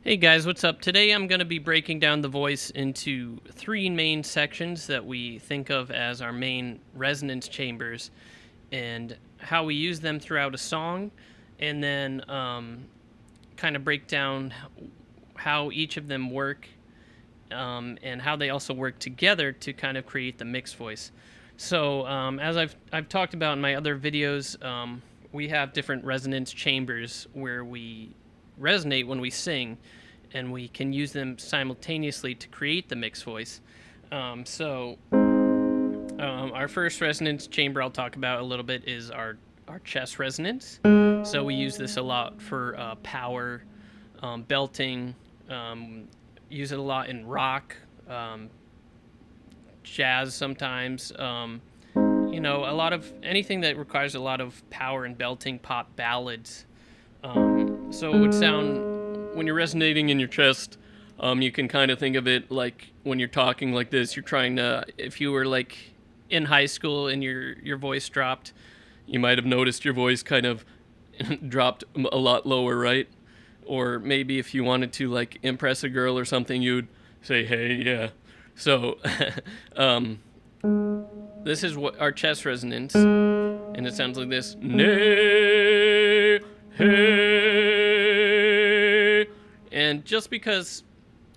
Hey guys, what's up? Today I'm going to be breaking down the voice into three main sections that we think of as our main resonance chambers and how we use them throughout a song, and then kind of break down how each of them work and how they also work together to kind of create the mixed voice. So as I've talked about in my other videos, we have different resonance chambers where we resonate when we sing, and we can use them simultaneously to create the mixed voice. Our first resonance chamber I'll talk about a little bit is our chest resonance. So we use this a lot for power, belting, use it a lot in rock, jazz sometimes. A lot of anything that requires a lot of power and belting, pop ballads. So it would sound, when you're resonating in your chest, you can kind of think of it like when you're talking like this, you're trying to, if you were like in high school and your voice dropped, you might have noticed your voice kind of dropped a lot lower, right? Or maybe if you wanted to like impress a girl or something, you'd say, hey, yeah. So this is what our chest resonance, and it sounds like this. Nay, hey. And just because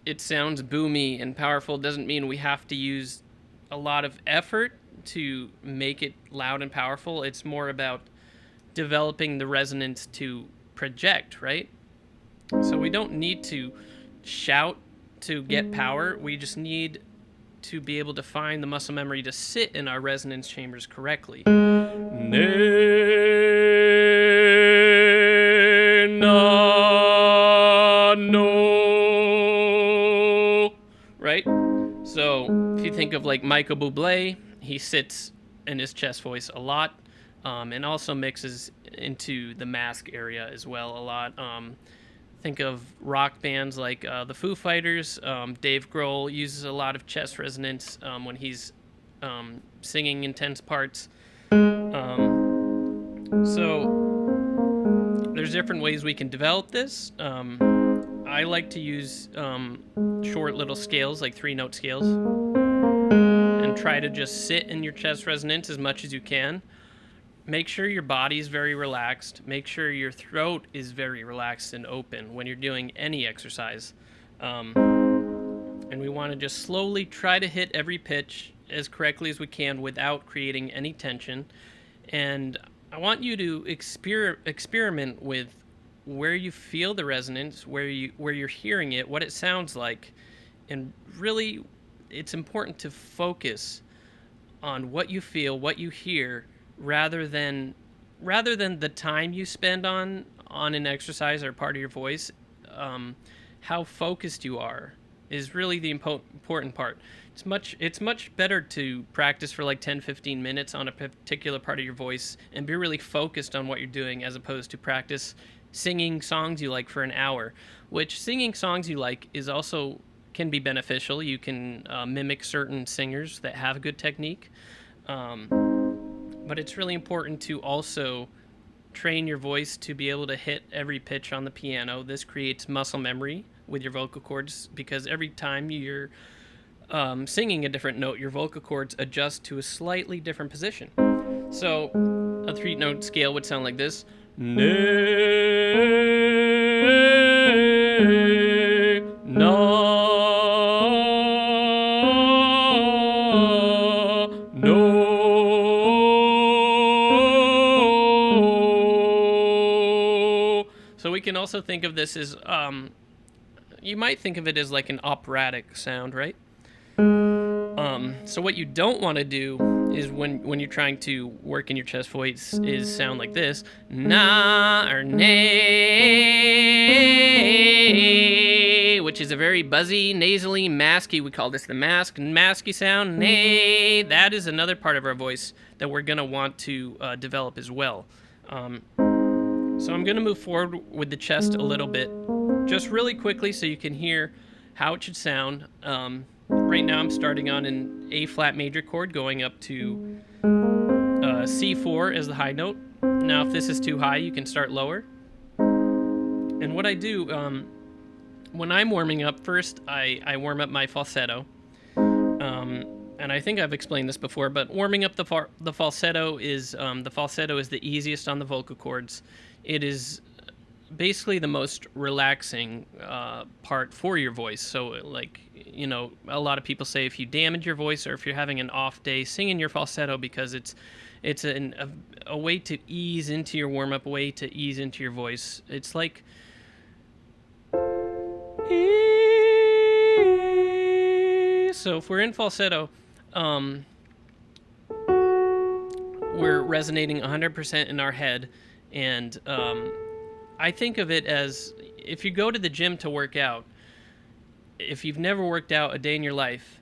it sounds boomy and powerful doesn't mean we have to use a lot of effort to make it loud and powerful. It's more about developing the resonance to project, right? So we don't need to shout to get power. We just need to be able to find the muscle memory to sit in our resonance chambers correctly. Ne, na, no. Right? So if you think of like Michael Bublé, he sits in his chest voice a lot, and also mixes into the mask area as well a lot. Think of rock bands like the Foo Fighters. Dave Grohl uses a lot of chest resonance when he's singing intense parts. So there's different ways we can develop this. I like to use short little scales, like 3-note scales, and try to just sit in your chest resonance as much as you can. Make sure your body is very relaxed. Make sure your throat is very relaxed and open when you're doing any exercise. And we want to just slowly try to hit every pitch as correctly as we can without creating any tension. And I want you to experiment with where you feel the resonance, where you're hearing it, what it sounds like. And really, it's important to focus on what you feel, what you hear, rather than the time you spend on an exercise or part of your voice. How focused you are is really the important part. It's much better to practice for like 10-15 minutes on a particular part of your voice and be really focused on what you're doing, as opposed to practice singing songs you like for an hour, which singing songs you like is also can be beneficial. You can mimic certain singers that have good technique. But it's really important to also train your voice to be able to hit every pitch on the piano. This creates muscle memory with your vocal cords, because every time you're singing a different note, your vocal cords adjust to a slightly different position. So a 3-note scale would sound like this. Ne, na, no. So we can also think of this as, you might think of it as like an operatic sound, right? So what you don't want to do is when you're trying to work in your chest voice is sound like this. Na or nay, which is a very buzzy, nasally, masky. We call this the masky sound. Nay, that is another part of our voice that we're going to want to develop as well. So I'm going to move forward with the chest a little bit, just really quickly so you can hear how it should sound. Right now I'm starting on an A flat major chord going up to C4 as the high note. Now if this is too high, you can start lower. And what I do, when I'm warming up, first I warm up my falsetto. And I think I've explained this before, but warming up the falsetto is the easiest on the vocal cords. It is basically the most relaxing part for your voice. So, like, a lot of people say if you damage your voice or if you're having an off day, sing in your falsetto, because it's a way to ease into your warm up, a way to ease into your voice. It's like so if we're in falsetto, we're resonating 100% in our head, and I think of it as if you go to the gym to work out, if you've never worked out a day in your life,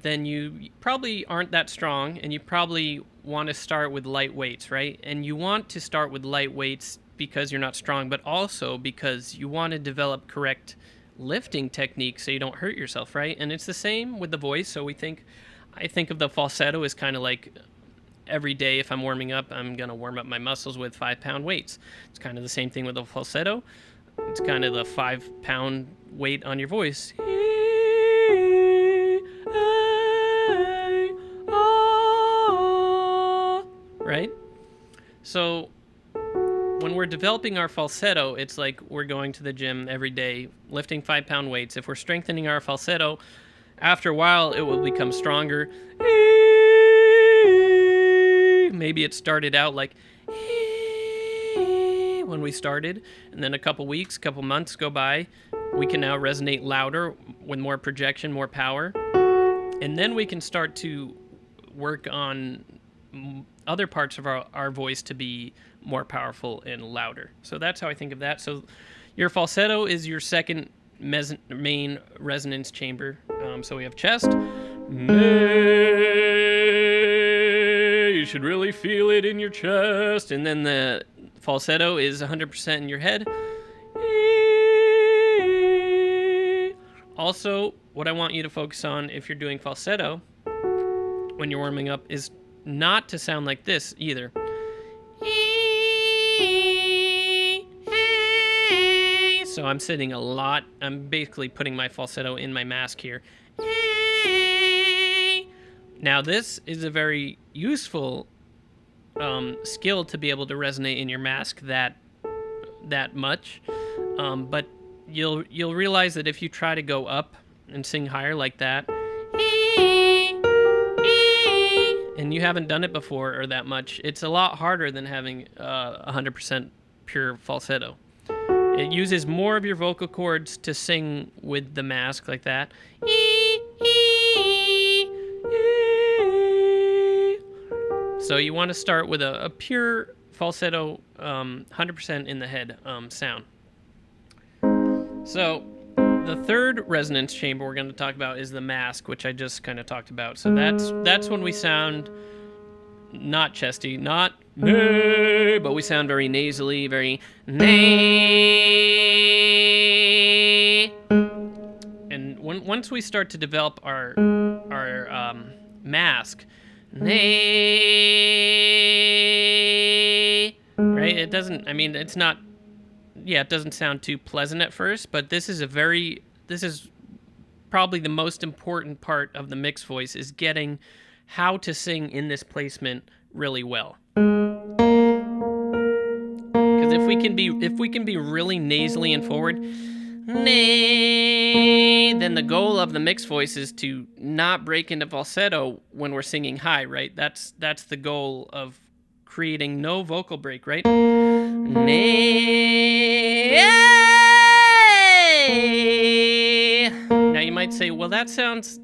then you probably aren't that strong, and you probably want to start with light weights, right? And you want to start with light weights because you're not strong, but also because you want to develop correct lifting techniques so you don't hurt yourself, right? And it's the same with the voice. So I think of the falsetto as kind of like every day if I'm warming up, I'm going to warm up my muscles with 5-pound weights. It's kind of the same thing with the falsetto. It's kind of the 5-pound weight on your voice. Right? So when we're developing our falsetto, it's like we're going to the gym every day, lifting 5-pound weights. If we're strengthening our falsetto, after a while, it will become stronger. Maybe it started out like when we started, and then a couple weeks, couple months go by, we can now resonate louder with more projection, more power. And then we can start to work on other parts of our voice to be more powerful and louder. So that's how I think of that. So your falsetto is your second main resonance chamber. So we have chest. You should really feel it in your chest. And then the falsetto is 100% in your head. Also, what I want you to focus on if you're doing falsetto when you're warming up is not to sound like this either. So I'm sitting a lot. I'm basically putting my falsetto in my mask here. Now this is a very useful skill to be able to resonate in your mask that much, but you'll realize that if you try to go up and sing higher like that, and you haven't done it before or that much, it's a lot harder than having 100% pure falsetto. It uses more of your vocal cords to sing with the mask like that. So you want to start with a pure falsetto, 100% in the head sound. So the third resonance chamber we're going to talk about is the mask, which I just kind of talked about. So that's when we sound not chesty, not nay, but we sound very nasally, very nay. And once we start to develop our mask, nay, right? It doesn't. I mean, it's not. Yeah, it doesn't sound too pleasant at first, but this is probably the most important part of the mixed voice, is getting how to sing in this placement really well. Because if we can be really nasally and forward, nay, then the goal of the mixed voice is to not break into falsetto when we're singing high, right? That's the goal of creating no vocal break, right? Nay. Now you might say, well, that sounds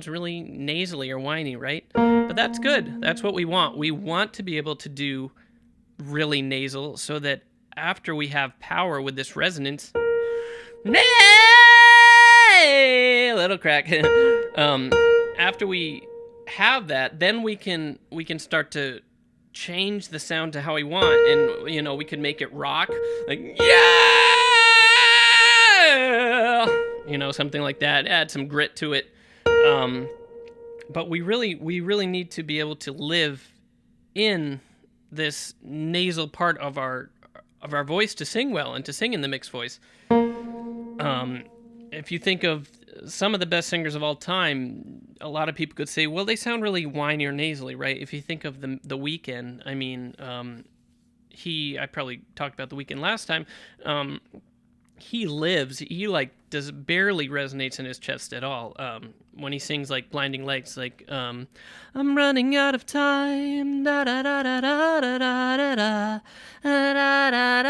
really nasally or whiny, right? But that's good. That's what we want. We want to be able to do really nasal so that after we have power with this resonance, nay, little crack. After we have that, then we can start to change the sound to how we want, and we could make it rock, like yeah, something like that. Add some grit to it. But we really need to be able to live in this nasal part of our voice to sing well and to sing in the mixed voice. If you think of some of the best singers of all time, a lot of people could say, well, they sound really whiny or nasally, right? If you think of the Weeknd, I mean, I probably talked about the Weeknd last time. He does barely resonates in his chest at all. When he sings like Blinding Lights, like I'm running out of time, da da da da da da da da da da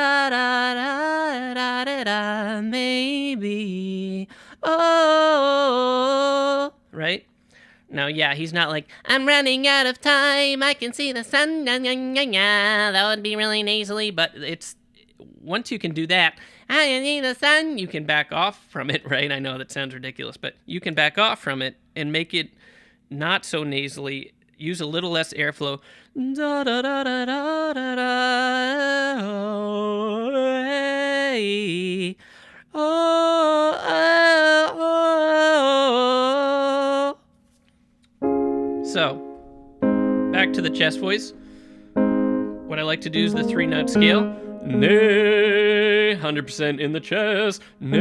da da da, maybe, oh, right? Now, yeah, he's not like, I'm running out of time, I can see the sun, that would be really nasally, but once you can do that, I can see the sun, you can back off from it, right? I know that sounds ridiculous, but you can back off from it and make it not so nasally, use a little less airflow. Da da da da da da da, oh, hey, oh, oh, oh. So, back to the chest voice. What I like to do is the 3-note scale. Nay, 100% in the chest. Nay.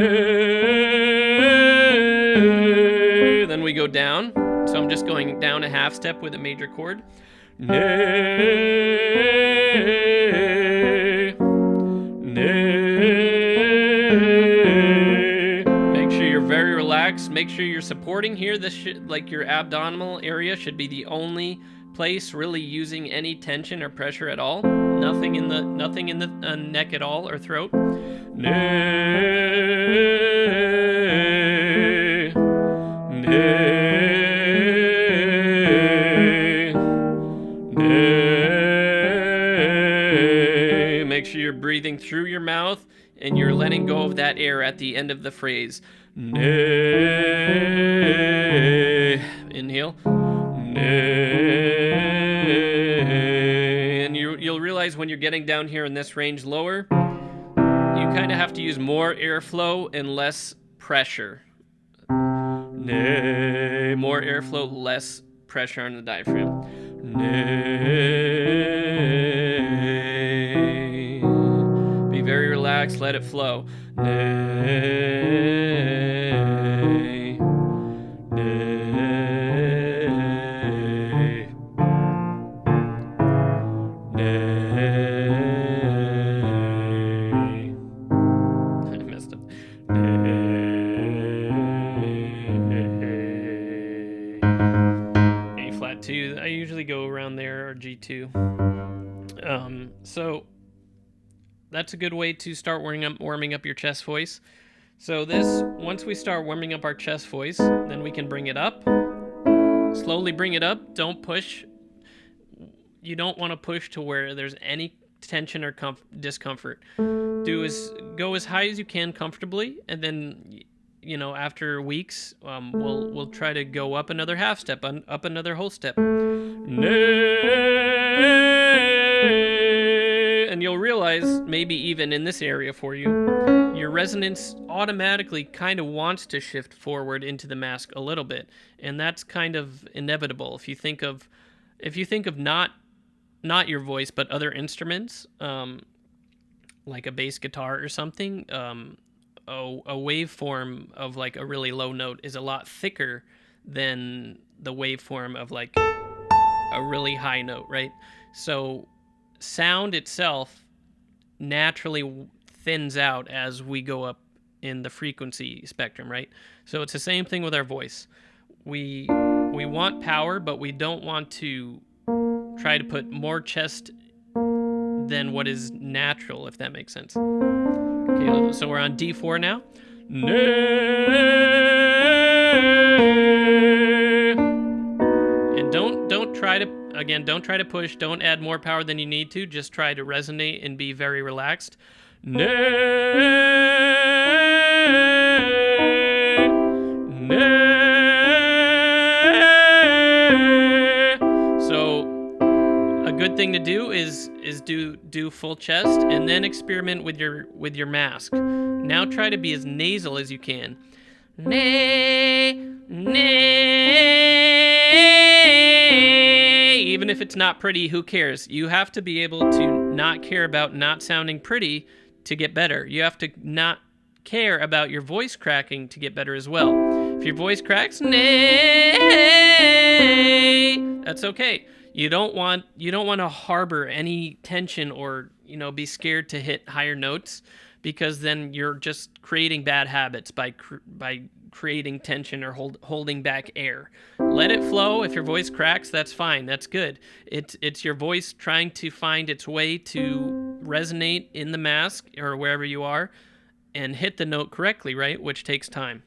Then we go down. So I'm just going down a half step with a major chord. Nay. Nay. Make sure you're very relaxed. Make sure you're supporting here. Like your abdominal area should be the only place really using any tension or pressure at all. Nothing in the neck at all or throat. Nay, nay, nay. Make sure you're breathing through your mouth and you're letting go of that air at the end of the phrase. Nay. Inhale. Nay. And you'll realize when you're getting down here in this range lower, you kind of have to use more airflow and less pressure. Nay. More airflow, less pressure on the diaphragm. Nay. Be very relaxed, let it flow. Nay. Nay. Nay. I messed up. Nay. A flat 2. I usually go around there, or G2. So that's a good way to start warming up your chest voice. So once we start warming up our chest voice, then we can bring it up. Slowly bring it up. Don't push. You don't want to push to where there's any tension or discomfort. Go as high as you can comfortably, and then, after weeks, we'll try to go up another half step, up another whole step. And you'll realize, maybe even in this area for you, your resonance automatically kind of wants to shift forward into the mask a little bit, and that's kind of inevitable. If you think of not your voice but other instruments, like a bass guitar or something, a waveform of like a really low note is a lot thicker than the waveform of like a really high note, right? So sound itself naturally thins out as we go up in the frequency spectrum, right? So it's the same thing with our voice. We want power, but we don't want to try to put more chest than what is natural, if that makes sense. Okay, so we're on D4 now. And don't try to push. Don't add more power than you need to. Just try to resonate and be very relaxed. So a good thing to do is do full chest and then experiment with your mask. Now try to be as nasal as you can. Even if it's not pretty, who cares? You have to be able to not care about not sounding pretty to get better. You have to not care about your voice cracking to get better as well. If your voice cracks, nay, that's okay. You don't want to harbor any tension or, be scared to hit higher notes, because then you're just creating bad habits by creating tension or holding back air. Let it flow. If your voice cracks, that's fine. That's good. It's your voice trying to find its way to resonate in the mask or wherever you are and hit the note correctly, right? Which takes time.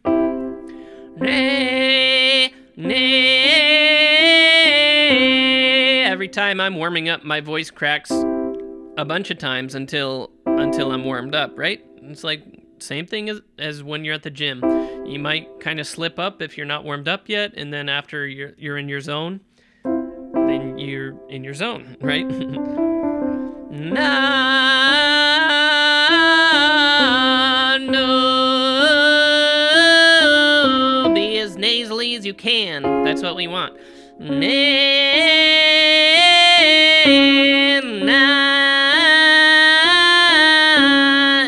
Every time I'm warming up, my voice cracks a bunch of times until I'm warmed up, right? It's like same thing as when you're at the gym. You might kind of slip up if you're not warmed up yet, and then after you're in your zone, then you're in your zone, right? No, be as nasally as you can. That's what we want.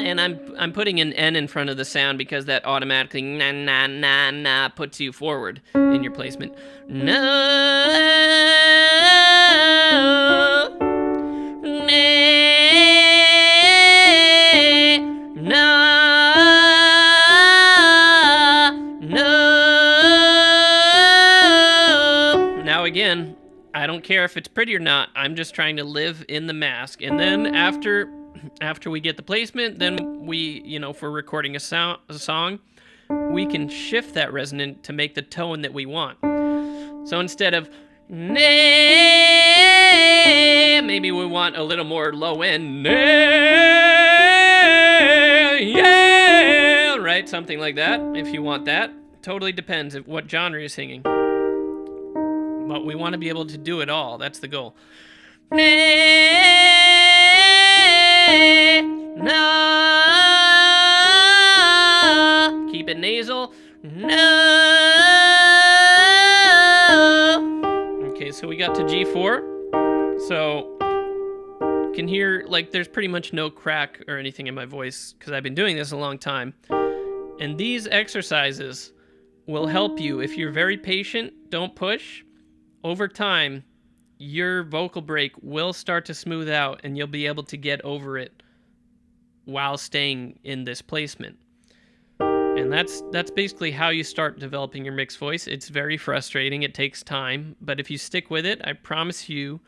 And I'm putting an N in front of the sound because that automatically na puts you forward in your placement. Now again, I don't care if it's pretty or not. I'm just trying to live in the mask. And then after we get the placement, then we, if we're recording a song, we can shift that resonant to make the tone that we want. So instead of nay, maybe we want a little more low end. Nay, yeah, right? Something like that. If you want that, totally depends of what genre you're singing. But we want to be able to do it all. That's the goal. No. Keep it nasal. No. Okay, so we got to G4. So you can hear, like, there's pretty much no crack or anything in my voice because I've been doing this a long time. And these exercises will help you. If you're very patient, don't push. Over time, your vocal break will start to smooth out and you'll be able to get over it while staying in this placement. And that's basically how you start developing your mixed voice. It's very frustrating. It takes time. But if you stick with it, I promise you'll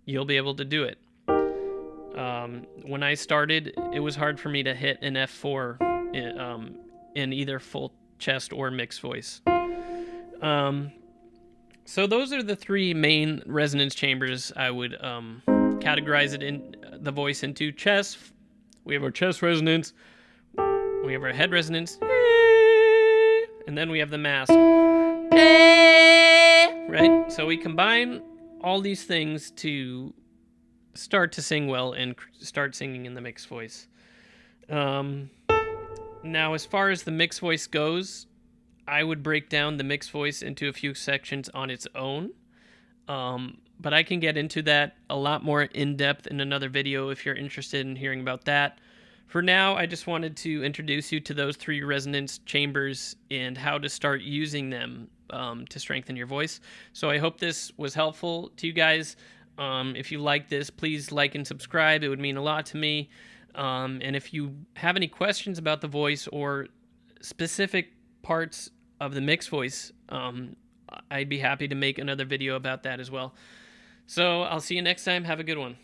be able to do it. When I started, it was hard for me to hit an F4 in either full chest or mixed voice. So those are the three main resonance chambers I would categorize it in the voice into. Chest, we have our chest resonance, we have our head resonance, and then we have the mask, right? So we combine all these things to start to sing well and start singing in the mixed voice. Now, as far as the mixed voice goes, I would break down the mixed voice into a few sections on its own, but I can get into that a lot more in depth in another video if you're interested in hearing about that. For now, I just wanted to introduce you to those three resonance chambers and how to start using them to strengthen your voice. So I hope this was helpful to you guys. If you like this, please like and subscribe. It would mean a lot to me. And if you have any questions about the voice or specific parts of the mixed voice, I'd be happy to make another video about that as well. So I'll see you next time. Have a good one.